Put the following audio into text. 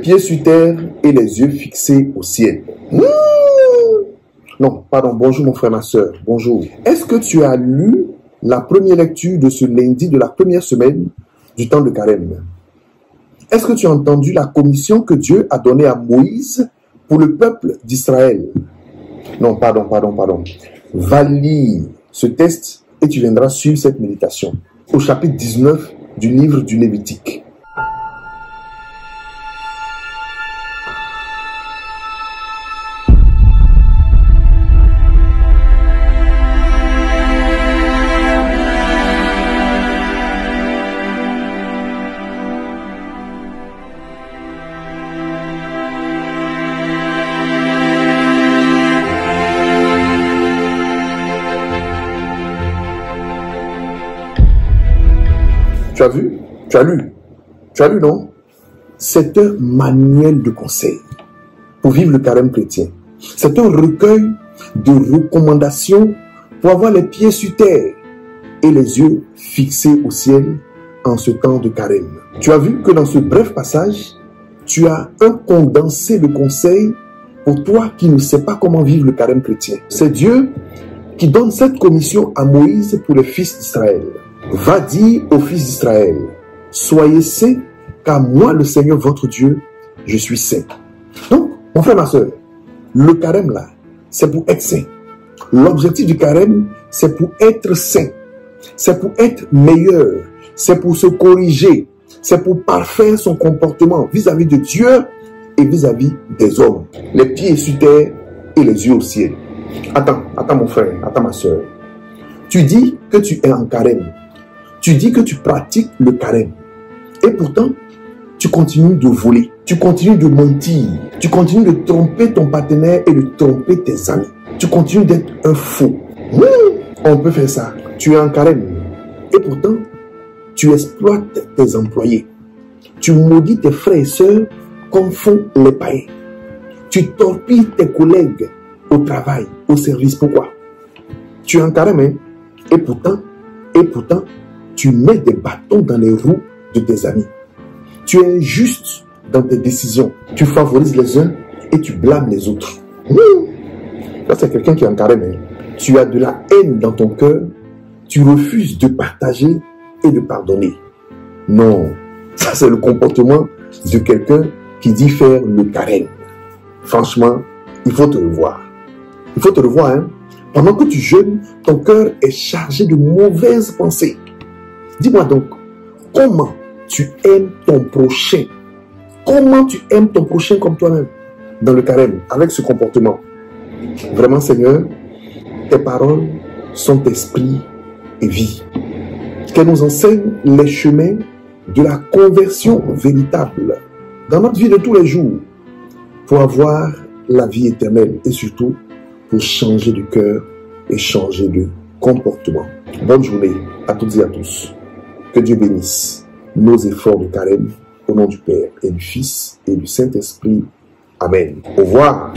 pieds sur terre et les yeux fixés au ciel. Non, pardon, bonjour mon frère, ma soeur, bonjour. Est-ce que tu as lu la première lecture de ce lundi de la première semaine du temps de Carême? Est-ce que tu as entendu la commission que Dieu a donnée à Moïse pour le peuple d'Israël? Non, pardon. Va lire ce texte et tu viendras suivre cette méditation au chapitre 19 du livre du Lévitique. Tu as vu? Tu as lu? Tu as lu, non? C'est un manuel de conseils pour vivre le carême chrétien. C'est un recueil de recommandations pour avoir les pieds sur terre et les yeux fixés au ciel en ce temps de carême. Tu as vu que dans ce bref passage, tu as un condensé de conseils pour toi qui ne sais pas comment vivre le carême chrétien. C'est Dieu qui donne cette commission à Moïse pour les fils d'Israël. Va dire aux fils d'Israël, soyez saints, car moi, le Seigneur votre Dieu, je suis saint. Donc, mon frère, ma soeur, le carême là, c'est pour être saint. L'objectif du carême, c'est pour être saint. C'est pour être meilleur. C'est pour se corriger. C'est pour parfaire son comportement vis-à-vis de Dieu et vis-à-vis des hommes. Les pieds sur terre et les yeux au ciel. Attends mon frère, attends ma soeur. Tu dis que tu es en carême. Tu dis que tu pratiques le carême. Et pourtant, tu continues de voler. Tu continues de mentir. Tu continues de tromper ton partenaire et de tromper tes amis. Tu continues d'être un faux. On peut faire ça. Tu es en carême. Et pourtant, tu exploites tes employés. Tu maudis tes frères et sœurs comme font les païens. Tu torpilles tes collègues au travail, au service. Pourquoi? Tu es en carême, hein? Et pourtant, tu mets des bâtons dans les roues de tes amis. Tu es injuste dans tes décisions. Tu favorises les uns et tu blâmes les autres. Là, c'est quelqu'un qui est en carême. Hein? Tu as de la haine dans ton cœur. Tu refuses de partager et de pardonner. Non, ça c'est le comportement de quelqu'un qui dit faire le carême. Franchement, il faut te revoir. Il faut te revoir, hein? Pendant que tu jeûnes, ton cœur est chargé de mauvaises pensées. Dis-moi donc, comment tu aimes ton prochain? Comment tu aimes ton prochain comme toi-même dans le carême, avec ce comportement? Vraiment, Seigneur, tes paroles sont esprit et vie. Qu'elles nous enseignent les chemins de la conversion véritable dans notre vie de tous les jours pour avoir la vie éternelle et surtout pour changer de cœur et changer de comportement. Bonne journée à toutes et à tous. Que Dieu bénisse nos efforts de carême au nom du Père et du Fils et du Saint-Esprit. Amen. Au revoir.